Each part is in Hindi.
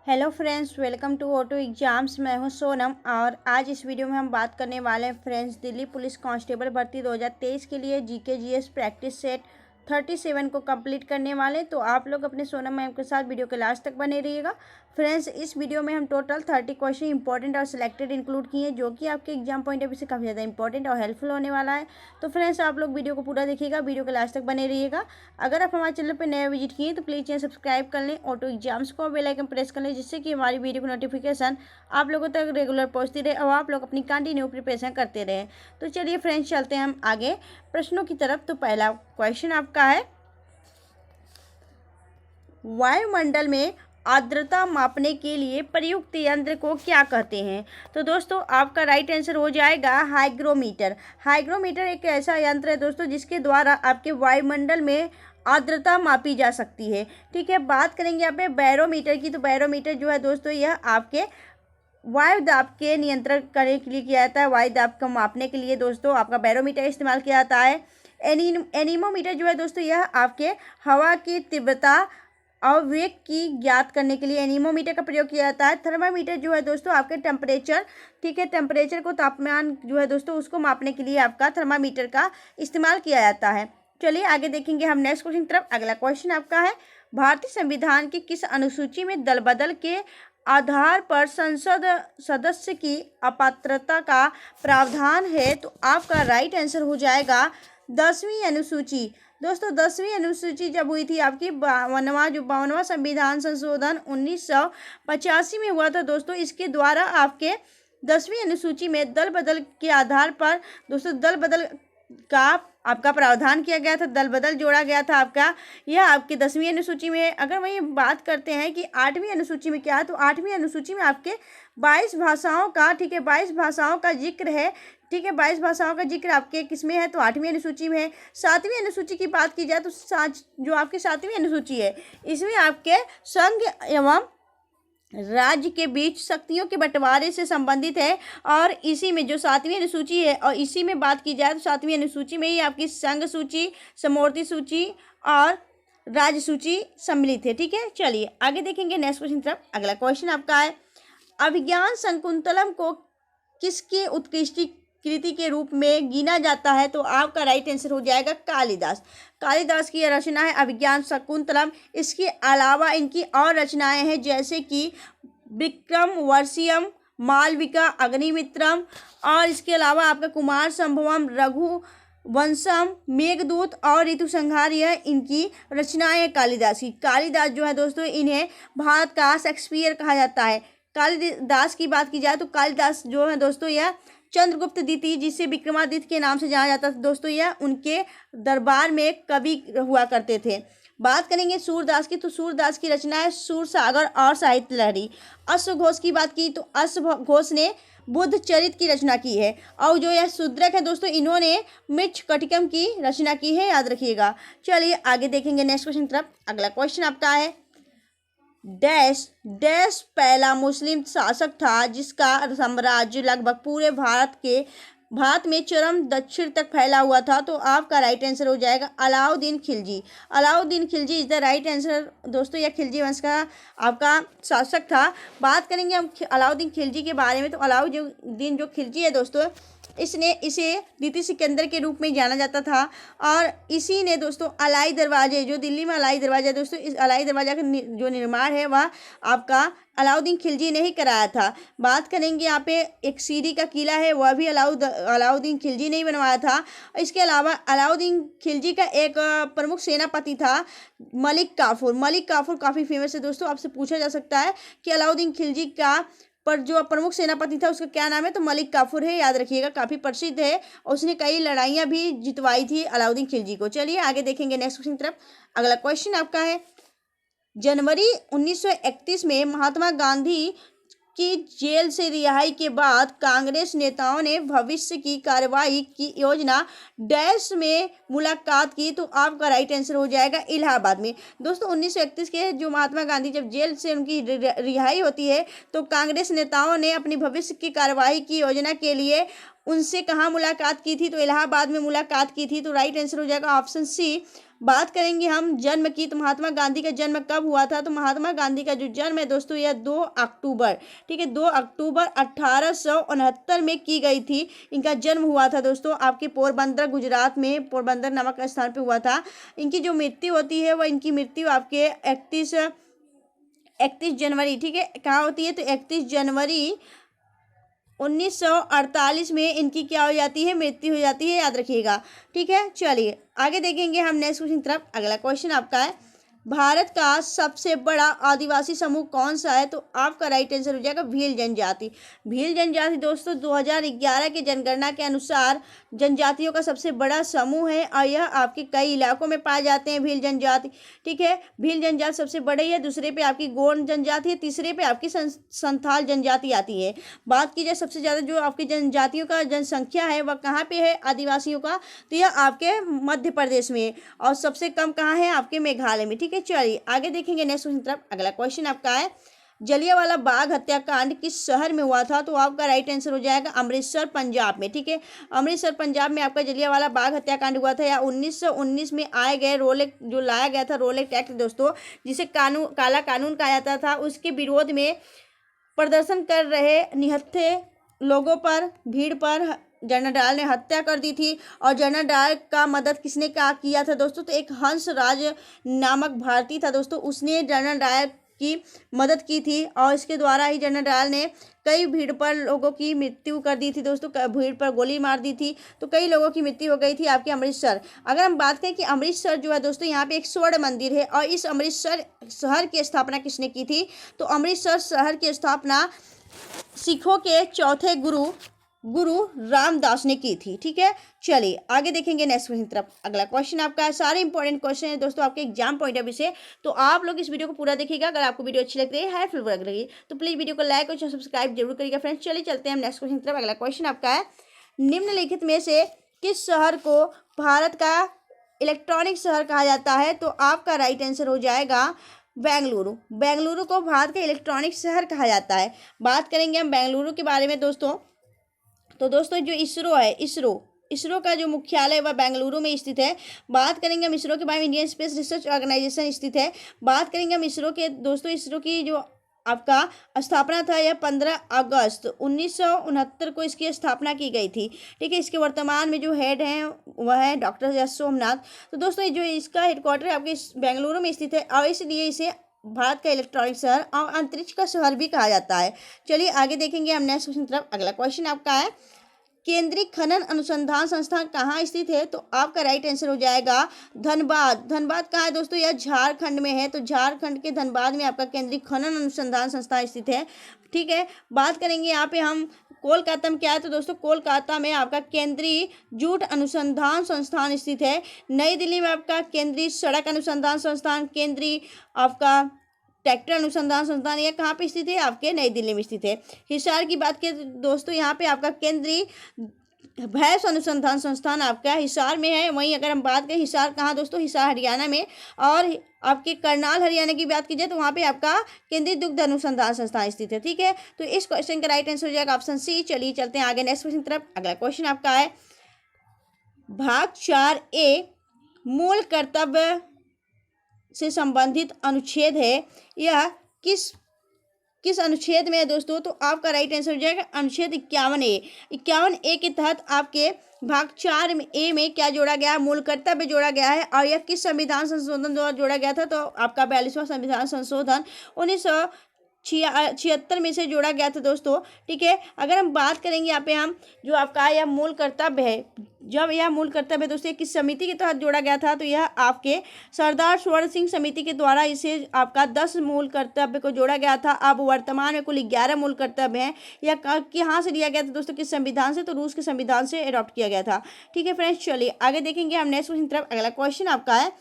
Hello friends, welcome to auto exams. मैं हूं सोनम और आज इस वीडियो में हम बात करने वाले हैं फ्रेंड्स दिल्ली पुलिस कांस्टेबल भर्ती 2023 के लिए जीके जीएस प्रैक्टिस सेट 37 को कंप्लीट करने वाले। तो आप लोग अपने सोनम मैम के साथ वीडियो के लास्ट तक बने रहिएगा। फ्रेंड्स, इस वीडियो में हम टोटल 30 क्वेश्चन इंपॉर्टेंट और सिलेक्टेड इंक्लूड किए हैं, जो कि आपके एग्जाम पॉइंट ऑफ व्यू से काफ़ी ज़्यादा इंपॉर्टेंट और हेल्पफुल होने वाला है। तो फ्रेंड्स, आप लोग वीडियो को पूरा देखिएगा, वीडियो के लास्ट तक बने रहिएगा। अगर आप हमारे चैनल पर नया विजिट किए तो प्लीज़ चैनल सब्सक्राइब कर लें, ऑटो एग्जाम्स को बेल आइकन प्रेस कर लें, जिससे कि हमारी वीडियो की नोटिफिकेशन आप लोगों तक रेगुलर पहुँचती रहे और आप लोग अपनी कंटिन्यू प्रिपरेशन करते रहें। तो चलिए फ्रेंड्स, चलते हैं हम आगे प्रश्नों की तरफ। तो पहला क्वेश्चन आपका है, वायुमंडल में आर्द्रता मापने के लिए प्रयुक्त यंत्र को क्या कहते हैं? तो दोस्तों, आपका राइट आंसर हो जाएगा हाइग्रोमीटर। हाइग्रोमीटर एक ऐसा यंत्र है दोस्तों, जिसके द्वारा आपके वायुमंडल में आर्द्रता मापी जा सकती है। ठीक है, बात करेंगे यहाँ पे बैरोमीटर की। तो बैरोमीटर जो है दोस्तों, यह आपके वायु दाब के नियंत्रण करने के लिए किया जाता है। वायु दाब को मापने के लिए दोस्तों आपका बैरोमीटर इस्तेमाल किया जाता है। एनीमोमीटर जो है दोस्तों, यह आपके हवा की तीव्रता और वेग की ज्ञात करने के लिए एनीमोमीटर का प्रयोग किया जाता है। थर्मामीटर जो है दोस्तों, आपके टेम्परेचर, ठीक है, टेम्परेचर को, तापमान जो है दोस्तों, उसको मापने के लिए आपका थर्मामीटर का इस्तेमाल किया जाता है। चलिए आगे देखेंगे हम नेक्स्ट क्वेश्चन की तरफ। अगला क्वेश्चन आपका है, भारतीय संविधान की किस अनुसूची में दल बदल के आधार पर संसद सदस्य की अपात्रता का प्रावधान है? तो आपका राइट आंसर हो जाएगा 10वीं अनुसूची। दोस्तों, 10वीं अनुसूची जब हुई थी, आपकी 52वां संविधान संशोधन 1985 में हुआ था दोस्तों। इसके द्वारा आपके 10वीं अनुसूची में दल बदल के आधार पर दोस्तों दल बदल का आपका प्रावधान किया गया था, दल बदल जोड़ा गया था आपका। यह आपकी 10वीं अनुसूची में है। अगर वही बात करते हैं कि 8वीं अनुसूची में क्या है, तो 8वीं अनुसूची में आपके 22 भाषाओं का, ठीक है, 22 भाषाओं का जिक्र है। ठीक है, 22 भाषाओं का जिक्र आपके किसमें है? तो 8वीं अनुसूची में है। 7वीं अनुसूची की बात की जाए तो जो आपकी 7वीं अनुसूची है, इसमें आपके संघ एवं राज्य के बीच शक्तियों के बंटवारे से संबंधित है। और इसी में जो 7वीं अनुसूची है, और इसी में बात की जाए तो 7वीं अनुसूची में ही आपकी संघ सूची, समवर्ती सूची और राज्य सूची सम्मिलित है। ठीक है, चलिए आगे देखेंगे नेक्स्ट क्वेश्चन तरफ। अगला क्वेश्चन आपका है, अभिज्ञान शकुंतलम को किसकी उत्कृष्टि के रूप में गिना जाता है? तो आपका राइट आंसर हो जाएगा कालिदास। कालिदास की यह रचना है अभिज्ञान शकुंतलम। इसके अलावा इनकी और रचनाएं हैं, जैसे कि विक्रम वर्षियम, मालविका, अग्निमित्रम, और इसके अलावा आपका कुमार संभवम, रघुवंशम, मेघदूत और ऋतु संहार, यह इनकी रचनाएं कालिदास की। कालिदास जो है दोस्तों, इन्हें भारत का शेक्सपियर कहा जाता है। कालिदास की बात की जाए तो कालिदास जो है दोस्तों, यह चंद्रगुप्त द्वितीय, जिसे विक्रमादित्य के नाम से जाना जाता था दोस्तों, यह उनके दरबार में कवि हुआ करते थे। बात करेंगे सूरदास की। तो सूरदास की रचना है सूरसागर और साहित्य लहरी। अश्वघोष की बात की तो अश्वघोष ने बुद्ध चरित की रचना की है। और जो यह शूद्रक है दोस्तों, इन्होंने मृच्छकटिकम की रचना की है, याद रखिएगा। चलिए आगे देखेंगे नेक्स्ट क्वेश्चन तरफ। अगला क्वेश्चन आपका है, डैश डैश पहला मुस्लिम शासक था जिसका साम्राज्य लगभग पूरे भारत में चरम दक्षिण तक फैला हुआ था? तो आपका राइट आंसर हो जाएगा Alauddin Khilji. Alauddin Khilji is the right answer दोस्तों। यह खिलजी वंश का आपका शासक था। बात करेंगे हम अलाउद्दीन खिलजी के बारे में। तो अलाउद्दीन जो खिलजी है दोस्तों, इसे द्वितीय सिकंदर के रूप में जाना जाता था। और इसी ने दोस्तों अलाई दरवाजे, जो दिल्ली में अलाई दरवाजा दोस्तों, इस अलाई दरवाजा का जो निर्माण है वह आपका अलाउद्दीन खिलजी ने ही कराया था। बात करेंगे यहाँ पे एक सीरी का किला है, वह भी अलाउद्दीन खिलजी ने ही बनवाया था। इसके अलावा अलाउद्दीन खिलजी का एक प्रमुख सेनापति था मलिक काफूर। मलिक काफूर काफ़ी फेमस है दोस्तों। आपसे पूछा जा सकता है कि अलाउद्दीन खिलजी का पर जो प्रमुख सेनापति था उसका क्या नाम है? तो मलिक काफूर है, याद रखिएगा, काफ़ी प्रसिद्ध है और उसने कई लड़ाइयाँ भी जितवाई थी अलाउद्दीन खिलजी को। चलिए आगे देखेंगे नेक्स्ट क्वेश्चन की तरफ। अगला क्वेश्चन आपका है, जनवरी 1931 में महात्मा गांधी की जेल से रिहाई के बाद कांग्रेस नेताओं ने भविष्य की कार्रवाई की योजना डैश में मुलाकात की? तो आपका राइट आंसर हो जाएगा इलाहाबाद में। दोस्तों, 1931 के जो महात्मा गांधी जब जेल से उनकी रिहाई होती है, तो कांग्रेस नेताओं ने अपनी भविष्य की कार्रवाई की योजना के लिए उनसे कहाँ मुलाकात की थी, तो इलाहाबाद में मुलाकात की थी, तो राइट आंसर हो जाएगा ऑप्शन सी। बात करेंगे हम जन्म की, तो महात्मा गांधी का जन्म कब हुआ था, तो महात्मा गांधी का जो जन्म है दोस्तों यह 2 अक्टूबर, ठीक है, 2 अक्टूबर 1869 में की गई थी। इनका जन्म हुआ था दोस्तों आपके पोरबंदर, गुजरात में पोरबंदर नामक स्थान पे हुआ था। इनकी जो मृत्यु होती है वह इनकी मृत्यु आपके 31 जनवरी, ठीक है, कहाँ होती है, तो 31 जनवरी 1948 में इनकी क्या हो जाती है, मृत्यु हो जाती है, याद रखिएगा, ठीक है। चलिए आगे देखेंगे हम नेक्स्ट क्वेश्चन तरफ। अगला क्वेश्चन आपका है, भारत का सबसे बड़ा आदिवासी समूह कौन सा है, तो आपका राइट आंसर हो जाएगा भील जनजाति। भील जनजाति दोस्तों 2011 के जनगणना के अनुसार जनजातियों का सबसे बड़ा समूह है और यह आपके कई इलाकों में पाए जाते हैं भील जनजाति, ठीक है। भील जनजाति सबसे बड़ी है, दूसरे पे आपकी गोंड जनजाति है, तीसरे पे आपकी संथाल जनजाति आती है। बात की जाए सबसे ज़्यादा जो आपकी जनजातियों का जनसंख्या है वह कहाँ पे है आदिवासियों का, तो यह आपके मध्य प्रदेश में, और सबसे कम कहाँ है, आपके मेघालय में, ठीक है। चलिए आगे देखेंगे नेक्स्ट क्वेश्चन तरफ। अगला क्वेश्चन आपका है, जलियांवाला बाग हत्याकांड किस शहर में हुआ था, तो आपका राइट आंसर हो जाएगा अमृतसर पंजाब में, ठीक है। अमृतसर पंजाब में आपका जलियांवाला बाग हत्याकांड हुआ था। या 1919 में आए गए रोल एक्ट जो लाया गया था, रोल एक्ट दोस्तों जिसे काला कानून कहा जाता था, उसके विरोध में प्रदर्शन कर रहे निहत्थे लोगों पर, भीड़ पर जनरल डायर ने हत्या कर दी थी। और जनरल डायर का मदद किसने किया था दोस्तों, तो एक हंस राज नामक भारतीय था दोस्तों, उसने जनरल डायर की मदद की थी और इसके द्वारा ही जनरल डायर ने कई भीड़ पर लोगों की मृत्यु कर दी थी दोस्तों, भीड़ पर गोली मार दी थी, तो कई लोगों की मृत्यु हो गई थी आपके अमृतसर। अगर हम बात करें कि अमृतसर जो है दोस्तों यहाँ पे एक स्वर्ण मंदिर है और इस अमृतसर शहर की स्थापना किसने की थी, तो अमृतसर शहर की स्थापना सिखों के चौथे गुरु रामदास ने की थी, ठीक है। चलिए आगे देखेंगे नेक्स्ट क्वेश्चन तरफ। अगला क्वेश्चन आपका है, सारे इंपॉर्टेंट क्वेश्चन है दोस्तों आपके एग्जाम पॉइंट ऑफ व्यू से, तो आप लोग इस वीडियो को पूरा देखिएगा। अगर आपको वीडियो अच्छी लग रही है, हेल्पफुल लग रही है, तो प्लीज वीडियो को लाइक और सब्सक्राइब जरूर करिएगा फ्रेंड्स। चलिए चलते हैं हम नेक्स्ट क्वेश्चन तरफ। अगला क्वेश्चन आपका है, निम्नलिखित में से किस शहर को भारत का इलेक्ट्रॉनिक शहर कहा जाता है, तो आपका राइट आंसर हो जाएगा बेंगलुरु। बेंगलुरु को भारत का इलेक्ट्रॉनिक शहर कहा जाता है। बात करेंगे हम बेंगलुरु के बारे में दोस्तों, तो दोस्तों जो इसरो है, इसरो का जो मुख्यालय वह बेंगलुरु में स्थित है। बात करेंगे हम इसरो के बारे में, इंडियन स्पेस रिसर्च ऑर्गेनाइजेशन स्थित है। बात करेंगे हम इसरो के दोस्तों, इसरो की जो आपका स्थापना था यह 15 अगस्त 1969 को इसकी स्थापना की गई थी, ठीक है। इसके वर्तमान में जो हेड हैं वह है डॉक्टर एस सोमनाथ। तो दोस्तों जो इसका हेडक्वार्टर है आपके बेंगलुरु में स्थित है और इसलिए इसे भारत का इलेक्ट्रॉनिक शहर और अंतरिक्ष का शहर भी कहा जाता है। चलिए आगे देखेंगे हम नेक्स्ट क्वेश्चन तरफ। अगला क्वेश्चन आपका है, केंद्रीय खनन अनुसंधान संस्थान कहाँ स्थित है, तो आपका राइट आंसर हो जाएगा धनबाद। धनबाद कहाँ है दोस्तों, यह झारखंड में है, तो झारखंड के धनबाद में आपका केंद्रीय खनन अनुसंधान संस्थान स्थित है, ठीक है। बात करेंगे यहाँ पे हम कोलकाता में क्या है, तो दोस्तों कोलकाता में आपका केंद्रीय जूट अनुसंधान संस्थान स्थित है। नई दिल्ली में आपका केंद्रीय सड़क अनुसंधान संस्थान, केंद्रीय आपका ट्रैक्टर अनुसंधान संस्थान, यह कहाँ पे स्थित है, आपके नई दिल्ली में स्थित है। हिसार की बात करें दोस्तों, यहाँ पे आपका केंद्रीय भैंस अनुसंधान संस्थान आपका हिसार में है। वहीं अगर हम बात करें हिसार कहाँ दोस्तों, हिसार हरियाणा में। और आपके करनाल हरियाणा की बात की जाए तो वहाँ पे आपका केंद्रीय दुग्ध अनुसंधान संस्थान स्थित है, ठीक है। तो इस क्वेश्चन का राइट आंसर हो जाएगा ऑप्शन सी। चलिए चलते हैं आगे नेक्स्ट क्वेश्चन तरफ। अगला क्वेश्चन आपका है, भाग 4A मूल कर्तव्य से संबंधित अनुच्छेद है, यह किस अनुच्छेद में है दोस्तों, तो आपका राइट आंसर हो जाएगा अनुच्छेद 51A। 51A के तहत आपके भाग 4A में क्या जोड़ा गया है, मूल कर्तव्य जोड़ा गया है। और यह किस संविधान संशोधन द्वारा जोड़ा गया था, तो आपका 42वां संविधान संशोधन 1976 में से जोड़ा गया था दोस्तों, ठीक है। अगर हम बात करेंगे यहाँ पे हम जो आपका यह मूल कर्तव्य है, जब यह मूल कर्तव्य दोस्तों किस समिति के तहत जोड़ा गया था, तो यह आपके सरदार स्वर्ण सिंह समिति के द्वारा इसे आपका 10 मूल कर्तव्य को जोड़ा गया था। अब वर्तमान में कुल 11 मूल कर्तव्य हैं। यह कहाँ से लिया गया था दोस्तों, किस संविधान से, तो रूस के संविधान से अडॉप्ट किया गया था, ठीक है फ्रेंड्स। चलिए आगे देखेंगे हम नेक्स्ट क्वेश्चन तरफ। अगला क्वेश्चन आपका है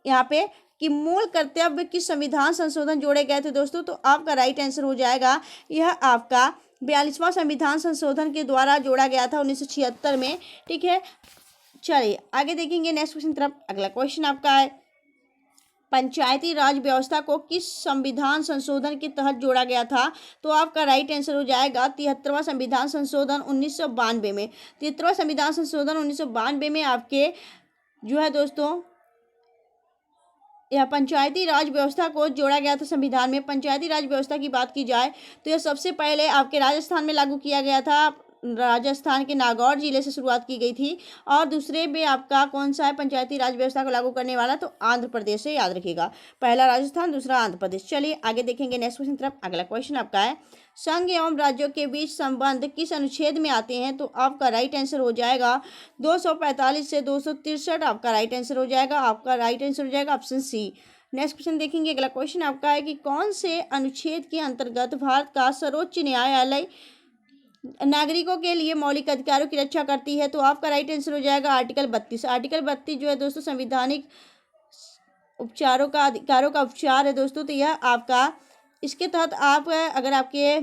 यहाँ पे कि मूल कर्तव्य किस संविधान संशोधन जोड़े गए थे दोस्तों, तो आपका राइट आंसर हो जाएगा यह आपका 42वां संविधान संशोधन के द्वारा जोड़ा गया था 1976 में, ठीक है। चलिए आगे देखेंगे नेक्स्ट क्वेश्चन तरफ। अगला क्वेश्चन आपका है, पंचायती राज व्यवस्था को किस संविधान संशोधन के तहत जोड़ा गया था? तो आपका राइट आंसर हो जाएगा 73वां संविधान संशोधन 1992 में। 73वां संविधान संशोधन 1992 में आपके जो है दोस्तों यह पंचायती राज व्यवस्था को जोड़ा गया था संविधान में। पंचायती राज व्यवस्था की बात की जाए तो यह सबसे पहले आपके राजस्थान में लागू किया गया था। राजस्थान के नागौर जिले से शुरुआत की गई थी। और दूसरे में आपका कौन सा है पंचायती राज व्यवस्था को लागू करने वाला? तो आंध्र प्रदेश से, याद रखिएगा। पहला राजस्थान, दूसरा आंध्र प्रदेश। चलिए आगे देखेंगे नेक्स्ट क्वेश्चन तरफ। अगला क्वेश्चन आपका है संघ एवं राज्यों के बीच संबंध किस अनुच्छेद में आते हैं? तो आपका राइट आंसर हो जाएगा 245 से 263। आपका राइट आंसर हो जाएगा, आपका राइट आंसर हो जाएगा ऑप्शन सी। नेक्स्ट क्वेश्चन देखेंगे। अगला क्वेश्चन आपका है कि कौन से अनुच्छेद के अंतर्गत भारत का सर्वोच्च न्यायालय नागरिकों के लिए मौलिक अधिकारों की रक्षा करती है? तो आपका राइट आंसर हो जाएगा आर्टिकल 32। आर्टिकल 32 जो है दोस्तों संवैधानिक उपचारों का अधिकारों का उपचार है दोस्तों। तो यह आपका इसके तहत आप अगर आपके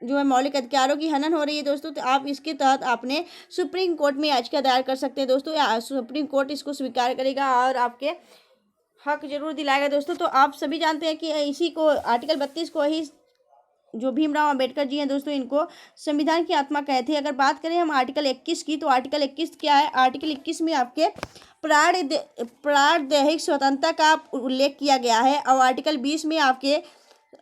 जो है मौलिक अधिकारों की हनन हो रही है दोस्तों, तो आप इसके तहत आपने सुप्रीम कोर्ट में याचिका दायर कर सकते हैं दोस्तों। सुप्रीम कोर्ट इसको स्वीकार करेगा और आपके हक जरूर दिलाएगा दोस्तों। तो आप सभी जानते हैं कि इसी को आर्टिकल 32 को ही जो भीमराव अंबेडकर जी हैं दोस्तों, इनको संविधान की आत्मा कहते हैं। अगर बात करें हम आर्टिकल 21 की, तो आर्टिकल 21 क्या है? आर्टिकल 21 में आपके प्राणदैहिक स्वतंत्रता का उल्लेख किया गया है। और आर्टिकल 20 में आपके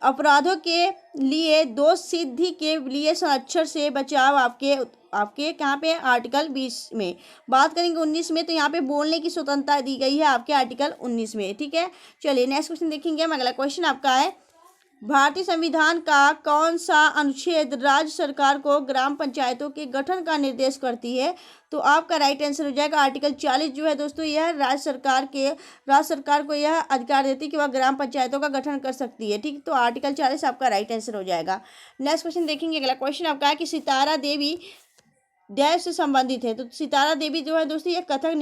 अपराधों के लिए दोष सिद्धि के लिए संरक्षण से बचाव आपके कहाँ पे? आर्टिकल 20 में। बात करेंगे 19 में, तो यहाँ पे बोलने की स्वतंत्रता दी गई है आपके आर्टिकल 19 में। ठीक है, चलिए नेक्स्ट क्वेश्चन देखेंगे हम। अगला क्वेश्चन आपका है भारतीय संविधान का कौन सा अनुच्छेद राज्य सरकार को ग्राम पंचायतों के गठन का निर्देश करती है? तो आपका राइट आंसर हो जाएगा आर्टिकल 40 जो है दोस्तों, यह राज्य सरकार को यह अधिकार देती है कि वह ग्राम पंचायतों का गठन कर सकती है। ठीक, तो आर्टिकल 40 आपका राइट आंसर हो जाएगा। नेक्स्ट क्वेश्चन देखेंगे। अगला क्वेश्चन आपका है कि सितारा देवी देश से संबंधित है? तो सितारा देवी जो है दोस्तों ये कथक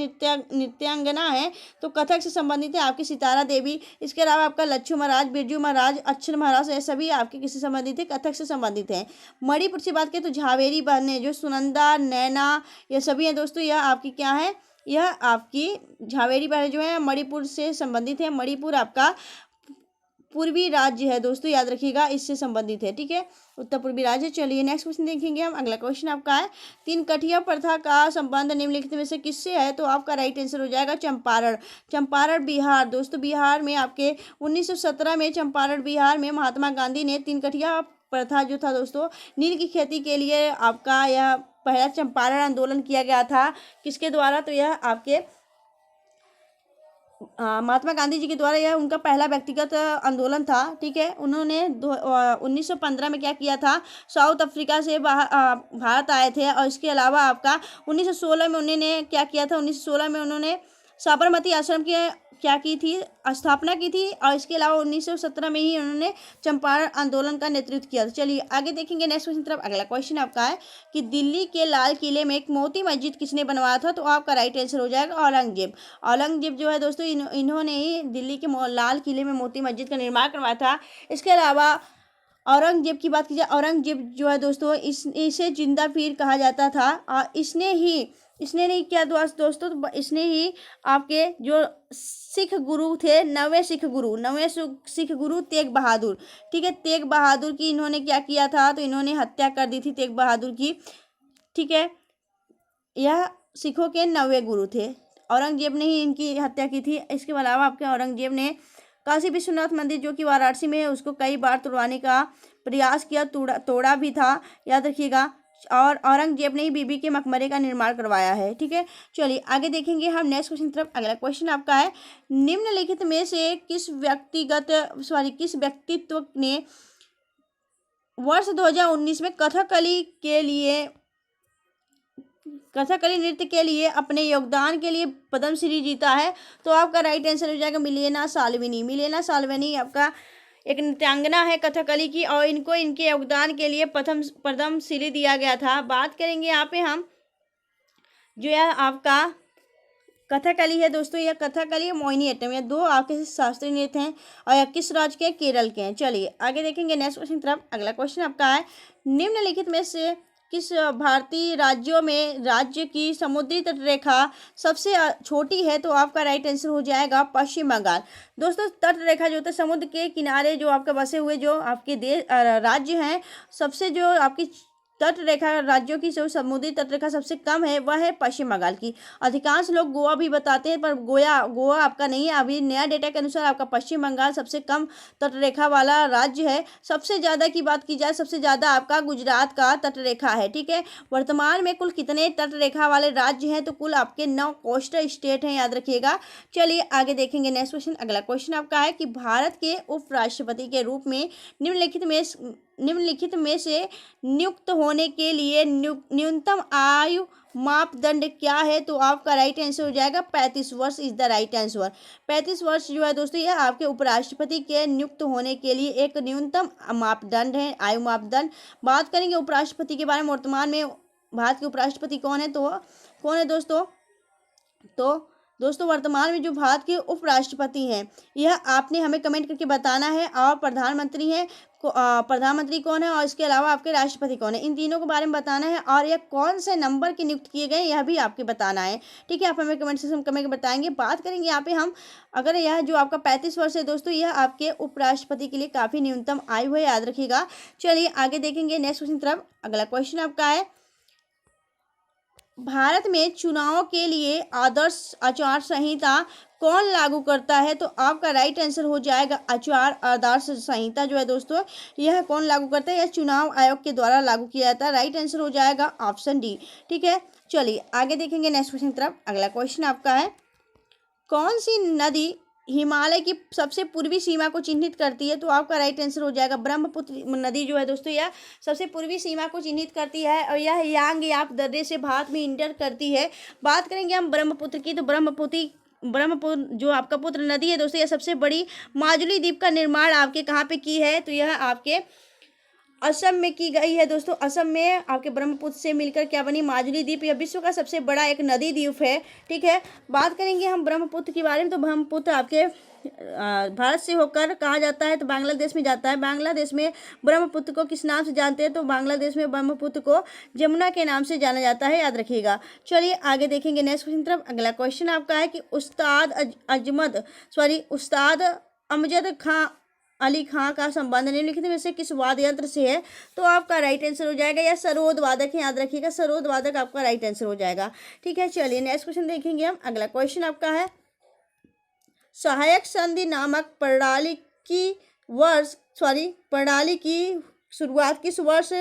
नृत्यांगना है, तो कथक से संबंधित है आपकी सितारा देवी। इसके अलावा आपका लच्छू महाराज, बिरजू महाराज, अक्षर महाराज, ये सभी आपके किससे संबंधित है? कथक से संबंधित है। मणिपुर से बात करें तो झावेरी बहनें जो सुनंदा, नैना, ये सभी हैं दोस्तों, यह आपकी क्या है? यह आपकी झावेरी बहनें जो है मणिपुर से संबंधित है। मणिपुर आपका पूर्वी राज्य है दोस्तों, याद रखिएगा, इससे संबंधित है। ठीक है, उत्तर पूर्वी राज्य। चलिए नेक्स्ट क्वेश्चन देखेंगे हम। अगला क्वेश्चन आपका है तीन कठिया प्रथा का संबंध निम्नलिखित में से किससे है? तो आपका राइट आंसर हो जाएगा चंपारण। चंपारण बिहार दोस्तों, बिहार में आपके 1917 में चंपारण बिहार में महात्मा गांधी ने तीन कठिया प्रथा जो था दोस्तों नील की खेती के लिए आपका यह पहला चंपारण आंदोलन किया गया था। किसके द्वारा? तो यह आपके महात्मा गांधी जी के द्वारा यह उनका पहला व्यक्तिगत आंदोलन था। ठीक है, उन्होंने 1915 में क्या किया था? साउथ अफ्रीका से भारत आए थे। और इसके अलावा आपका 1916 में उन्होंने क्या किया था? 1916 में उन्होंने साबरमती आश्रम की क्या की थी? स्थापना की थी। और इसके अलावा 1917 में ही उन्होंने चंपारण आंदोलन का नेतृत्व किया था। चलिए आगे देखेंगे नेक्स्ट क्वेश्चन तरफ। अगला क्वेश्चन आपका है कि दिल्ली के लाल किले में एक मोती मस्जिद किसने बनवाया था? तो आपका राइट आंसर हो जाएगा औरंगजेब। औरंगजेब जो है दोस्तों इन्होंने ही दिल्ली के लाल किले में मोती मस्जिद का निर्माण करवाया था। इसके अलावा औरंगजेब की बात की जाए, औरंगजेब जो है दोस्तों इसे जिंदा पीर कहा जाता था। और इसने नहीं क्या दोस्तों, इसने ही आपके जो सिख गुरु थे, नवे सिख गुरु तेग बहादुर। ठीक है, तेग बहादुर की इन्होंने क्या किया था? तो इन्होंने हत्या कर दी थी तेग बहादुर की। ठीक है, यह सिखों के नवे गुरु थे, औरंगजेब ने ही इनकी हत्या की थी। इसके अलावा आपके औरंगजेब ने काशी विश्वनाथ मंदिर जो कि वाराणसी में है उसको कई बार तोड़वाने का प्रयास किया, तोड़ा भी था, याद रखिएगा। और औरंगजेब ने ही बीबी के मकबरे का निर्माण करवाया है। ठीक है, चलिए आगे देखेंगे हम नेक्स्ट क्वेश्चन तरफ। अगला क्वेश्चन आपका है निम्नलिखित में से किस व्यक्तित्व ने वर्ष 2019 में कथकली नृत्य के लिए अपने योगदान के लिए पद्मश्री जीता है? तो आपका राइट आंसर हो जाएगा मिलिना साल्वेनी आपका एक नृत्यांगना है कथकली की, और इनको इनके योगदान के लिए पद्मश्री दिया गया था। बात करेंगे यहाँ पे हम जो है आपका कथकली है दोस्तों, यह कथकली मोहिनीअट्टम, यह दो आपके शास्त्रीय नृत्य हैं और यह किस राज्य के? केरल के हैं। चलिए आगे देखेंगे नेक्स्ट क्वेश्चन तरफ। अगला क्वेश्चन आपका है निम्नलिखित में से किस भारतीय राज्यों में राज्य की समुद्री तट रेखा सबसे छोटी है? तो आपका राइट आंसर हो जाएगा पश्चिम बंगाल। दोस्तों तट रेखा जो होता है समुद्र के किनारे जो आपके बसे हुए जो आपके देश राज्य हैं, सबसे जो आपकी तट रेखा राज्यों की जो समुद्री तट रेखा सबसे कम है वह है पश्चिम बंगाल की। अधिकांश लोग गोवा भी बताते हैं, पर गोवा आपका नहीं है। अभी नया डेटा के अनुसार आपका पश्चिम बंगाल सबसे कम तट रेखा वाला राज्य है। सबसे ज़्यादा की बात की जाए, सबसे ज़्यादा आपका गुजरात का तट रेखा है। ठीक है, वर्तमान में कुल कितने तट रेखा वाले राज्य हैं? तो कुल आपके 9 कोस्टल स्टेट हैं, याद रखिएगा। चलिए आगे देखेंगे नेक्स्ट क्वेश्चन। अगला क्वेश्चन आपका है कि भारत के उपराष्ट्रपति के रूप में निम्नलिखित में से नियुक्त होने के लिए न्यूनतम आयु मापदंड क्या है? तो आपका राइट आंसर हो जाएगा 35 वर्ष इज द राइट आंसर। 35 वर्ष जो है दोस्तों यह आपके उपराष्ट्रपति के नियुक्त होने के लिए एक न्यूनतम मापदंड है, आयु मापदंड। बात करेंगे उपराष्ट्रपति के बारे में। वर्तमान में भारत के उपराष्ट्रपति कौन है? तो कौन है दोस्तों? तो दोस्तों वर्तमान में जो भारत के उपराष्ट्रपति हैं यह आपने हमें कमेंट करके बताना है। और प्रधानमंत्री कौन है और इसके अलावा आपके राष्ट्रपति कौन है, इन तीनों के बारे में बताना है। और यह कौन से नंबर के नियुक्त किए गए यह भी आपके बताना है। ठीक है, आप हमें कमेंट सेक्शन में कमेंट बताएंगे। बात करेंगे यहाँ पे हम, अगर यह जो आपका 35 वर्ष है दोस्तों यह आपके उपराष्ट्रपति के लिए काफ़ी न्यूनतम आयु है, याद रखिएगा। चलिए आगे देखेंगे नेक्स्ट क्वेश्चन तरफ। अगला क्वेश्चन आपका है, भारत में चुनाव के लिए आदर्श आचार संहिता कौन लागू करता है? तो आपका राइट आंसर हो जाएगा आदर्श संहिता जो है दोस्तों यह कौन लागू करता है? यह चुनाव आयोग के द्वारा लागू किया जाता है। राइट आंसर हो जाएगा ऑप्शन डी। ठीक है, चलिए आगे देखेंगे नेक्स्ट क्वेश्चन तरफ। अगला क्वेश्चन आपका है, कौन सी नदी हिमालय की सबसे पूर्वी सीमा को चिन्हित करती है? तो आपका राइट आंसर हो जाएगा ब्रह्मपुत्र नदी जो है दोस्तों यह सबसे पूर्वी सीमा को चिन्हित करती है और यह यांग याप दर्रे से भारत में इंटर करती है। बात करेंगे हम ब्रह्मपुत्र की, तो ब्रह्मपुत्र जो आपका पुत्र नदी है दोस्तों यह सबसे बड़ी माजुली द्वीप का निर्माण आपके कहाँ पे की है? तो यह आपके असम में की गई है दोस्तों। असम में आपके ब्रह्मपुत्र से मिलकर क्या बनी? माजुली द्वीप। यह विश्व का सबसे बड़ा एक नदी द्वीप है। ठीक है, बात करेंगे हम ब्रह्मपुत्र के बारे में। तो ब्रह्मपुत्र आपके भारत से होकर कहाँ जाता है? तो बांग्लादेश में जाता है। बांग्लादेश में ब्रह्मपुत्र को किस नाम से जानते हैं? तो बांग्लादेश में ब्रह्मपुत्र को जमुना के नाम से जाना जाता है, याद रखिएगा। चलिए आगे देखेंगे नेक्स्ट क्वेश्चन तरफ। अगला क्वेश्चन आपका है कि उस्ताद अमजद खां अली खां का संबंध निम्नलिखित में से किस वाद्य यंत्र से है? तो आपका राइट आंसर हो जाएगा या सरोद वादक है, याद रखिएगा। सरोद वादक आपका राइट आंसर हो जाएगा। ठीक है, चलिए नेक्स्ट क्वेश्चन देखेंगे हम। अगला क्वेश्चन आपका है, सहायक संधि नामक प्रणाली की शुरुआत किस वर्ष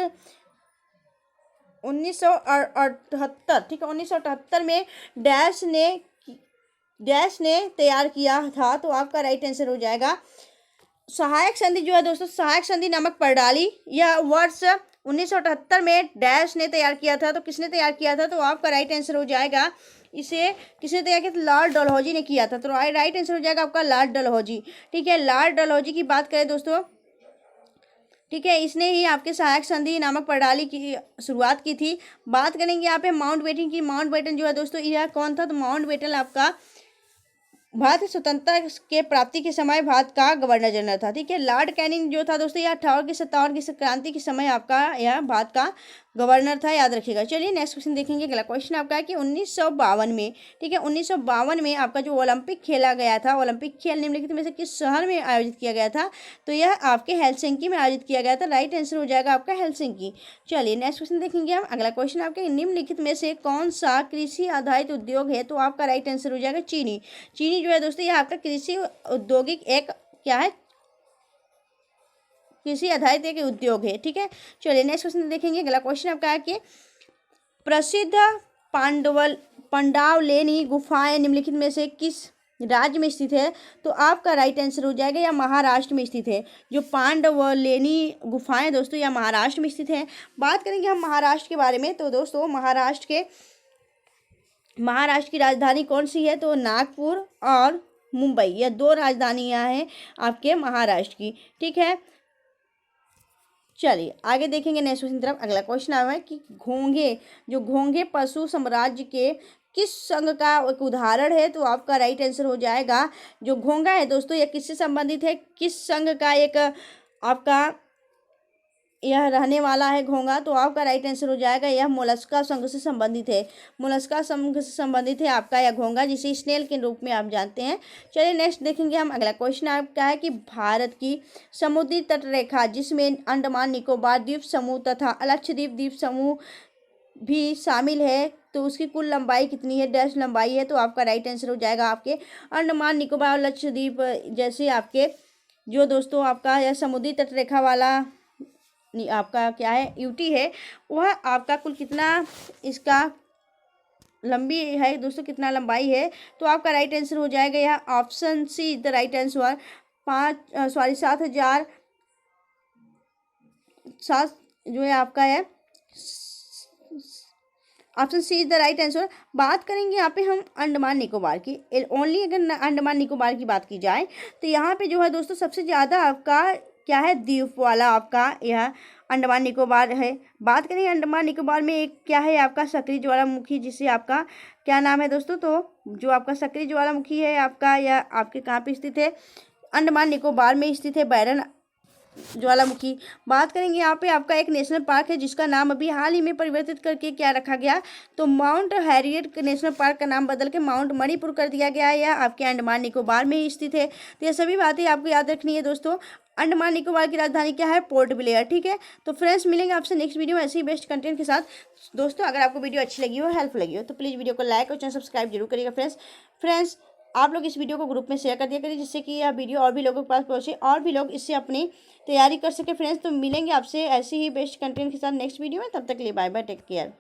1978, ठीक है 1978 में डैश ने तैयार किया था। तो आपका राइट आंसर हो जाएगा सहायक संधि जो है दोस्तों, सहायक संधि नामक प्रणाली यह वर्ष 1978 में डैश ने तैयार किया था। तो किसने तैयार किया था? तो आपका राइट आंसर हो जाएगा, इसे किसने तैयार किया? तो लॉर्ड डलहौजी ने किया था। तो राइट आंसर हो जाएगा आपका लॉर्ड डलहौजी। ठीक है, लॉर्ड डलहौजी की बात करें दोस्तों, ठीक है, इसने ही आपके सहायक संधि नामक प्रणाली की शुरुआत की थी। बात करेंगे यहाँ पे माउंटबेटन की। माउंटबेटन जो है दोस्तों यह कौन था? तो माउंटबेटन आपका भारत स्वतंत्रता के प्राप्ति के समय भारत का गवर्नर जनरल था। ठीक है, लॉर्ड कैनिंग जो था दोस्तों यह 1857 की क्रांति के समय आपका यह भारत का गवर्नर था, याद रखिएगा। चलिए नेक्स्ट क्वेश्चन देखेंगे। अगला क्वेश्चन आपका है कि 1952 में, ठीक है 1952 में आपका जो ओलंपिक खेला गया था, ओलंपिक खेल निम्नलिखित में से किस शहर में आयोजित किया गया था? तो यह आपके हेलसिंकी में आयोजित किया गया था। राइट आंसर हो जाएगा आपका हेलसिंकी। चलिए नेक्स्ट क्वेश्चन देखेंगे हम। अगला क्वेश्चन आपके, निम्नलिखित में से कौन सा कृषि आधारित उद्योग है? तो आपका राइट आंसर हो जाएगा चीनी। चीनी जो है दोस्तों यह आपका कृषि औद्योगिक एक क्या है? कृषि आधारित एक उद्योग है। ठीक है, चलिए नेक्स्ट क्वेश्चन देखेंगे। अगला क्वेश्चन आपका है कि प्रसिद्ध पांडवलेनी गुफाएं निम्नलिखित में से किस राज्य में स्थित है? तो आपका राइट आंसर हो जाएगा या महाराष्ट्र में स्थित है। जो पांडवलेनी गुफाएं दोस्तों यह महाराष्ट्र में स्थित है। बात करेंगे हम महाराष्ट्र के बारे में। तो दोस्तों महाराष्ट्र की राजधानी कौन सी है? तो नागपुर और मुंबई, यह 2 राजधानियां हैं आपके महाराष्ट्र की। ठीक है, चलिए आगे देखेंगे नेक्स्ट क्वेश्चन तरफ। अगला क्वेश्चन आया है कि घोंघे पशु साम्राज्य के किस संघ का एक उदाहरण है? तो आपका राइट आंसर हो जाएगा, जो घोंघा है दोस्तों यह किससे संबंधित है? किस संघ का एक आपका यह रहने वाला है घोंगा, तो आपका राइट आंसर हो जाएगा यह मोलस्का संघ से संबंधित है। मोलस्का संघ से संबंधित है आपका यह घोंगा, जिसे स्नेल के रूप में आप जानते हैं। चलिए नेक्स्ट देखेंगे हम। अगला क्वेश्चन आपका है कि भारत की समुद्री तट रेखा, जिसमें अंडमान निकोबार द्वीप समूह तथा लक्षद्वीप द्वीप समूह भी शामिल है, तो उसकी कुल लंबाई कितनी है, डैश लंबाई है। तो आपका राइट आंसर हो जाएगा आपके अंडमान निकोबार और लक्षद्वीप जैसे आपके जो दोस्तों आपका यह समुद्री तट रेखा वाला आपका क्या है यूटी है, वह आपका कुल कितना इसका लंबी है दोस्तों, कितना लंबाई है। तो आपका राइट आंसर हो जाएगा यह option C is the right answer. 7,000 जो है आपका है option C is the right answer. बात करेंगे यहाँ पे हम अंडमान निकोबार की, ओनली अगर अंडमान निकोबार की बात की जाए तो यहाँ पे जो है दोस्तों सबसे ज़्यादा आपका क्या है द्वीप वाला आपका यह अंडमान निकोबार है। बात करें अंडमान निकोबार में एक क्या है आपका सक्रिय ज्वालामुखी, जिसे आपका क्या नाम है दोस्तों, तो जो आपका सक्रिय ज्वालामुखी है आपका यह आपके कहाँ पे स्थित है, अंडमान निकोबार में स्थित है, बैरन ज्वालामुखी। बात करेंगे यहाँ पे आपका एक नेशनल पार्क है जिसका नाम अभी हाल ही में परिवर्तित करके क्या रखा गया, तो माउंट हैरियट नेशनल पार्क का नाम बदल के माउंट मणिपुर कर दिया गया है। यह आपके अंडमान निकोबार में स्थित है। तो ये सभी बातें आपको याद रखनी है दोस्तों। अंडमान निकोबार की राजधानी क्या है, पोर्ट ब्लेयर। ठीक है, तो फ्रेंड्स मिलेंगे आपसे नेक्स्ट वीडियो में ऐसे ही बेस्ट कंटेंट के साथ। दोस्तों अगर आपको वीडियो अच्छी लगी हो, हेल्प लगी हो, तो प्लीज़ वीडियो को लाइक और चैनल सब्सक्राइब जरूर करिएगा। फ्रेंड्स आप लोग इस वीडियो को ग्रुप में शेयर कर दिया करिए, जिससे कि यह वीडियो और भी लोगों के पास पहुंचे और भी लोग इससे अपनी तैयारी कर सके। फ्रेंड्स तो मिलेंगे आपसे ऐसे ही बेस्ट कंटेंट के साथ नेक्स्ट वीडियो में, तब तक के लिए बाय बाय, टेक केयर।